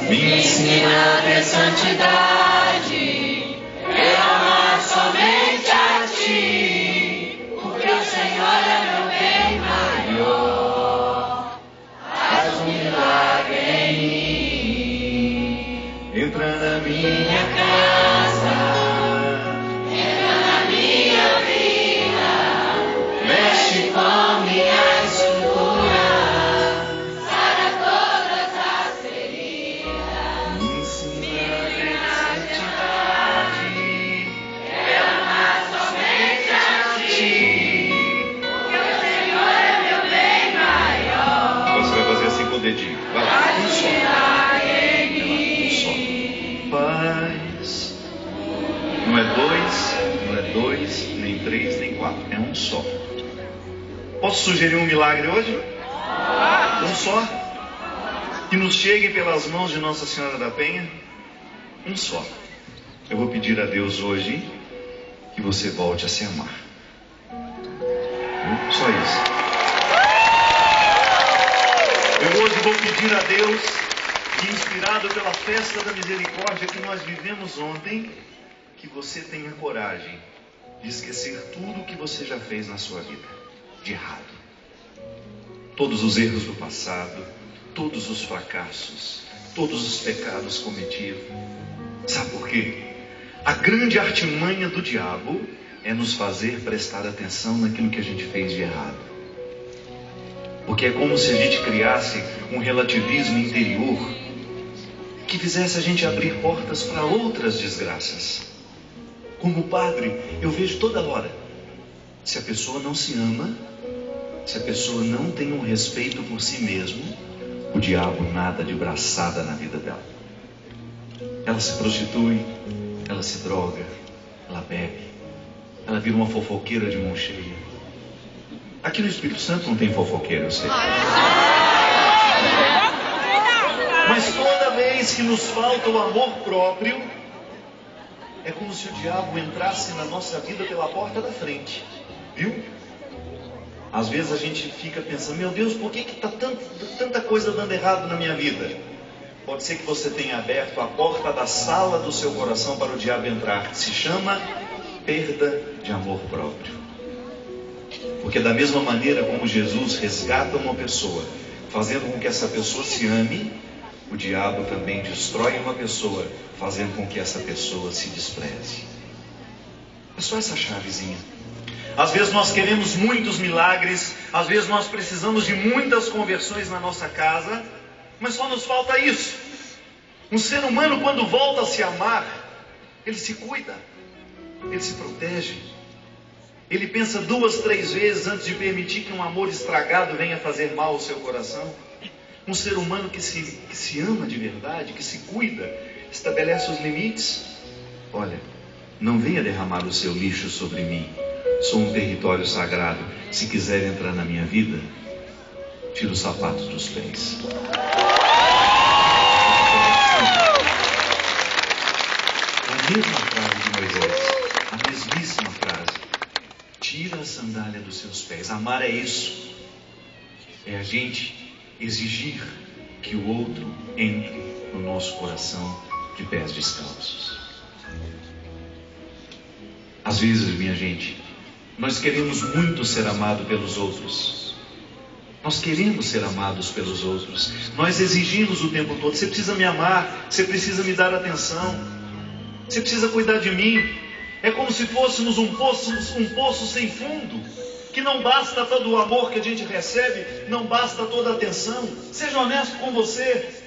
Me ensina a ter santidade, quero amar somente a Ti, porque o Senhor é meu bem maior. Faz um milagre em mim. Entra na minha casa, entra na minha vida, mexe com minha estrutura, sara todas as feridas. Me ensina a ter santidade, quero amar somente a Ti, porque o Senhor é meu bem maior. Você vai fazer assim com o dedinho. Vai lá, um só. Paz. Não é dois, nem três, nem quatro. É um só. Posso sugerir um milagre hoje? Um só? Que nos chegue pelas mãos de Nossa Senhora da Penha? Um só. Eu vou pedir a Deus hoje que você volte a se amar. Só isso. Eu hoje vou pedir a Deus que, inspirado pela festa da misericórdia que nós vivemos ontem, que você tenha coragem de esquecer tudo o que você já fez na sua vida de errado. Todos os erros do passado, todos os fracassos, todos os pecados cometidos. Sabe por quê? A grande artimanha do diabo é nos fazer prestar atenção naquilo que a gente fez de errado. Porque é como se a gente criasse um relativismo interior que fizesse a gente abrir portas para outras desgraças. Como padre, eu vejo toda hora. Se a pessoa não se ama, se a pessoa não tem um respeito por si mesmo, o diabo nada de braçada na vida dela. Ela se prostitui, ela se droga, ela bebe, ela vira uma fofoqueira de mão cheia. Aqui no Espírito Santo não tem fofoqueira, eu sei. Mas toda vez que nos falta o amor próprio, é como se o diabo entrasse na nossa vida pela porta da frente. Viu? Às vezes a gente fica pensando, meu Deus, por que está tanta coisa dando errado na minha vida? Pode ser que você tenha aberto a porta da sala do seu coração para o diabo entrar, que se chama perda de amor próprio. Porque da mesma maneira como Jesus resgata uma pessoa, fazendo com que essa pessoa se ame, o diabo também destrói uma pessoa, fazendo com que essa pessoa se despreze. É só essa chavezinha. Às vezes nós queremos muitos milagres, às vezes nós precisamos de muitas conversões na nossa casa, mas só nos falta isso. Um ser humano, quando volta a se amar, ele se cuida, ele se protege, ele pensa 2, 3 vezes antes de permitir que um amor estragado venha fazer mal ao seu coração. Um ser humano que se ama de verdade, que se cuida, estabelece os limites. Olha, não venha derramar o seu lixo sobre mim. Sou um território sagrado. Se quiser entrar na minha vida, tira os sapatos dos pés. A mesma frase de Moisés, a mesmíssima frase. Tira a sandália dos seus pés. Amar é isso. É a gente exigir que o outro entre no nosso coração de pés descalços. Às vezes, minha gente, nós queremos muito ser amados pelos outros. Nós queremos ser amados pelos outros. Nós exigimos o tempo todo. Você precisa me amar, você precisa me dar atenção, você precisa cuidar de mim. É como se fôssemos um poço sem fundo, que não basta todo o amor que a gente recebe, não basta toda a atenção. Seja honesto com você.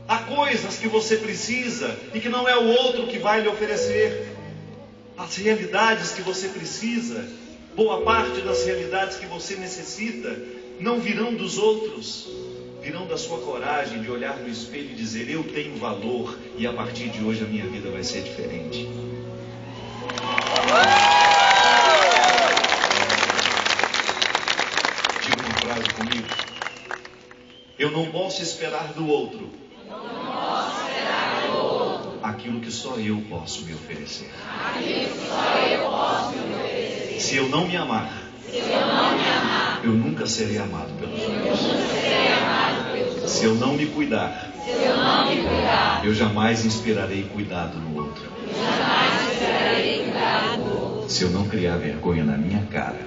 Há coisas que você precisa e que não é o outro que vai lhe oferecer. As realidades que você precisa, boa parte das realidades que você necessita, não virão dos outros, virão da sua coragem de olhar no espelho e dizer: eu tenho valor e a partir de hoje a minha vida vai ser diferente. Diga uma frase comigo: eu não posso esperar do outro aquilo que só eu posso me oferecer. Se eu não me amar, eu nunca serei amado pelos outros. Se eu não me cuidar, eu jamais inspirarei cuidado no outro. Se eu não criar vergonha na minha cara,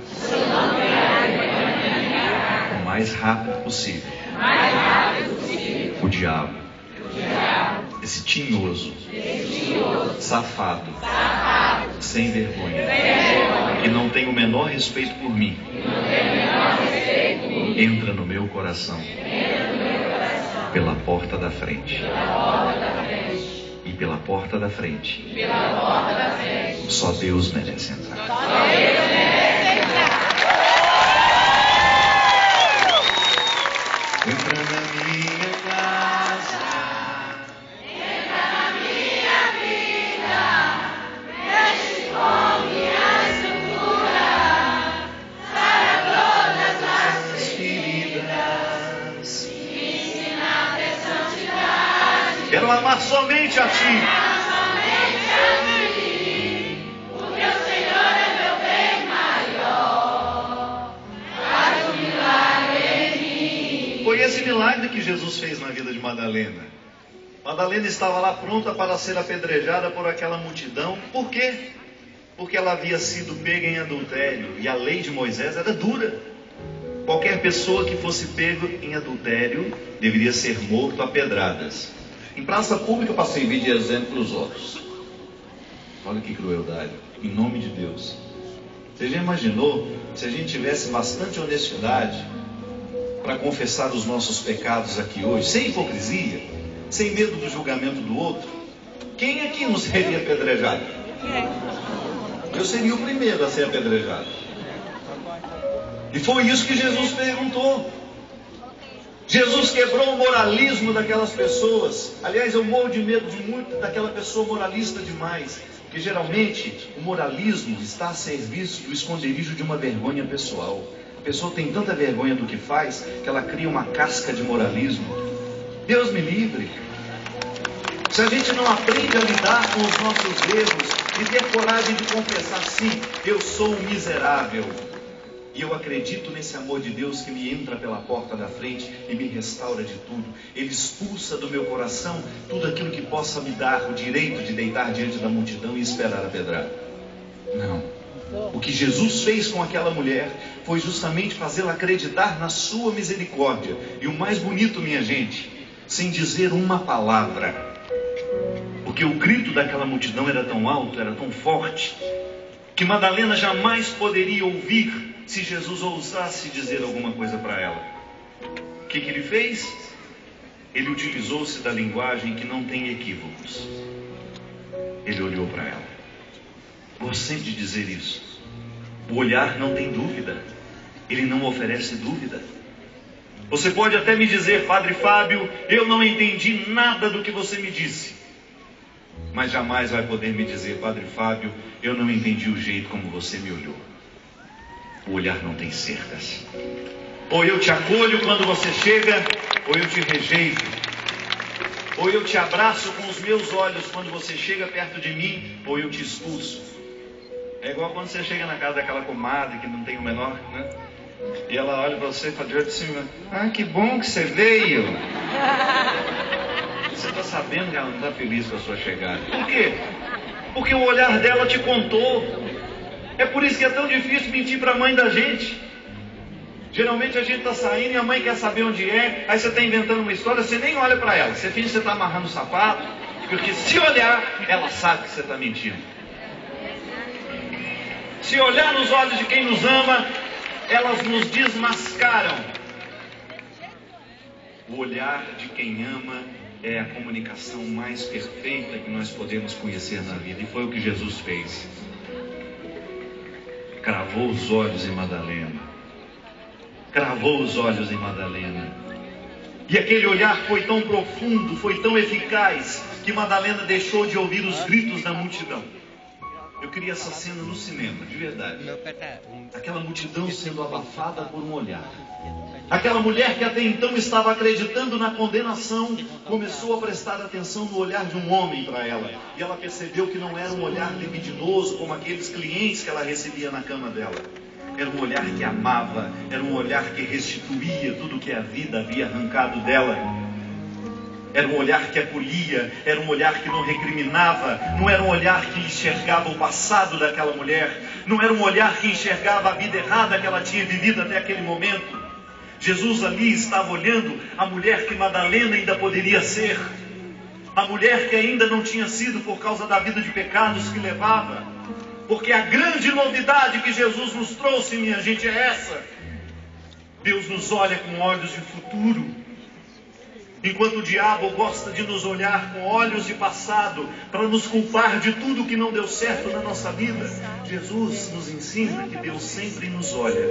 o mais rápido possível, o diabo, esse tinhoso, safado, sem vergonha, que não tem o menor respeito por mim, entra no meu coração pela porta da frente. E pela porta da frente, só Deus merece entrar. Entra na minha casa, entra na minha vida, mexe com minha estrutura, sara todas as feridas, me ensina a ter santidade. Quero amar somente a Ti. Foi esse milagre que Jesus fez na vida de Madalena. Madalena estava lá pronta para ser apedrejada por aquela multidão. Por quê? Porque ela havia sido pega em adultério. E a lei de Moisés era dura. Qualquer pessoa que fosse pego em adultério deveria ser morto a pedradas. Em praça pública eu passei vídeo de exemplo para os outros. Olha que crueldade. Em nome de Deus. Você já imaginou se a gente tivesse bastante honestidade para confessar os nossos pecados aqui hoje, sem hipocrisia, sem medo do julgamento do outro? Quem aqui não seria apedrejado? Eu seria o primeiro a ser apedrejado. E foi isso que Jesus perguntou. Jesus quebrou o moralismo daquelas pessoas. Aliás, eu morro de medo de muito daquela pessoa moralista demais, porque geralmente o moralismo está a serviço do esconderijo de uma vergonha pessoal. A pessoa tem tanta vergonha do que faz que ela cria uma casca de moralismo. Deus me livre. Se a gente não aprende a lidar com os nossos erros e ter coragem de confessar, sim, eu sou um miserável, e eu acredito nesse amor de Deus que me entra pela porta da frente e me restaura de tudo. Ele expulsa do meu coração tudo aquilo que possa me dar o direito de deitar diante da multidão e esperar a pedrada. Não. O que Jesus fez com aquela mulher foi justamente fazê-la acreditar na sua misericórdia. E o mais bonito, minha gente, sem dizer uma palavra, porque o grito daquela multidão era tão alto, era tão forte, que Madalena jamais poderia ouvir se Jesus ousasse dizer alguma coisa para ela. O que ele fez? Ele utilizou-se da linguagem que não tem equívocos. Ele olhou para ela. Gosto sempre de dizer isso. O olhar não tem dúvida. Ele não oferece dúvida. Você pode até me dizer, Padre Fábio, eu não entendi nada do que você me disse. Mas jamais vai poder me dizer, Padre Fábio, eu não entendi o jeito como você me olhou. O olhar não tem cercas. Ou eu te acolho quando você chega, ou eu te rejeito. Ou eu te abraço com os meus olhos quando você chega perto de mim, ou eu te expulso. É igual quando você chega na casa daquela comadre que não tem o menor, né? E ela olha para você e fala de olho de cima, ah, que bom que você veio. Você está sabendo que ela não está feliz com a sua chegada. Por quê? Porque o olhar dela te contou. É por isso que é tão difícil mentir para a mãe da gente. Geralmente a gente está saindo e a mãe quer saber onde é. Aí você está inventando uma história, você nem olha para ela. Você finge que você está amarrando o sapato, porque se olhar, ela sabe que você está mentindo. Se olhar nos olhos de quem nos ama, elas nos desmascaram. O olhar de quem ama é a comunicação mais perfeita que nós podemos conhecer na vida. E foi o que Jesus fez. Cravou os olhos em Madalena. Cravou os olhos em Madalena. E aquele olhar foi tão profundo, foi tão eficaz, que Madalena deixou de ouvir os gritos da multidão. Eu queria essa cena no cinema, de verdade. Aquela multidão sendo abafada por um olhar. Aquela mulher que até então estava acreditando na condenação, começou a prestar atenção no olhar de um homem para ela. E ela percebeu que não era um olhar libidinoso, como aqueles clientes que ela recebia na cama dela. Era um olhar que amava, era um olhar que restituía tudo que a vida havia arrancado dela. Era um olhar que acolhia, era um olhar que não recriminava, não era um olhar que enxergava o passado daquela mulher, não era um olhar que enxergava a vida errada que ela tinha vivido até aquele momento. Jesus ali estava olhando a mulher que Madalena ainda poderia ser, a mulher que ainda não tinha sido por causa da vida de pecados que levava. Porque a grande novidade que Jesus nos trouxe, minha gente, é essa. Deus nos olha com olhos de futuro. Enquanto o diabo gosta de nos olhar com olhos de passado, para nos culpar de tudo que não deu certo na nossa vida, Jesus nos ensina que Deus sempre nos olha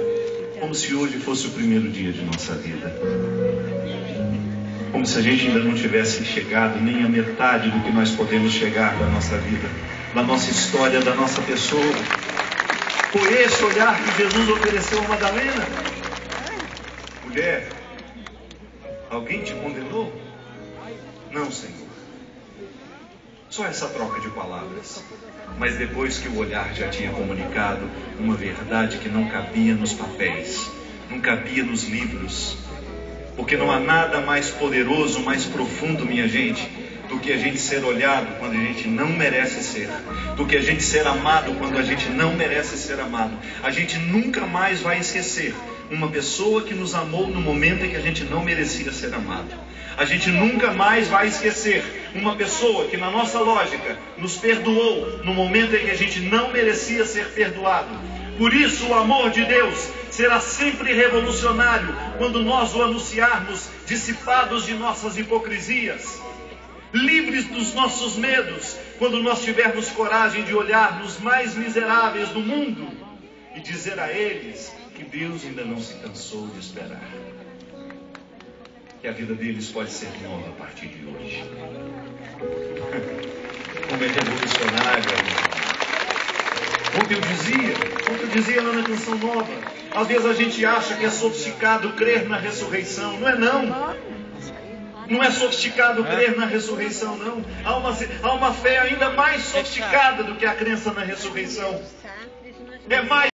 como se hoje fosse o primeiro dia de nossa vida. Como se a gente ainda não tivesse chegado nem a metade do que nós podemos chegar da nossa vida, da nossa história, da nossa pessoa. Foi esse olhar que Jesus ofereceu a Madalena. Mulher, alguém te condenou? Não, Senhor. Só essa troca de palavras. Mas depois que o olhar já tinha comunicado uma verdade que não cabia nos papéis, não cabia nos livros. Porque não há nada mais poderoso, mais profundo, minha gente, do que a gente ser olhado quando a gente não merece ser, do que a gente ser amado quando a gente não merece ser amado. A gente nunca mais vai esquecer uma pessoa que nos amou no momento em que a gente não merecia ser amado. A gente nunca mais vai esquecer uma pessoa que, na nossa lógica, nos perdoou no momento em que a gente não merecia ser perdoado. Por isso o amor de Deus será sempre revolucionário quando nós o anunciarmos, dissipados de nossas hipocrisias, livres dos nossos medos, quando nós tivermos coragem de olhar nos mais miseráveis do mundo e dizer a eles que Deus ainda não se cansou de esperar, que a vida deles pode ser nova a partir de hoje. Como é revolucionário. Ontem eu dizia lá na Canção Nova, às vezes a gente acha que é sofisticado crer na ressurreição. Não é não. Não é sofisticado crer na ressurreição, não. Há uma fé ainda mais sofisticada do que a crença na ressurreição. É mais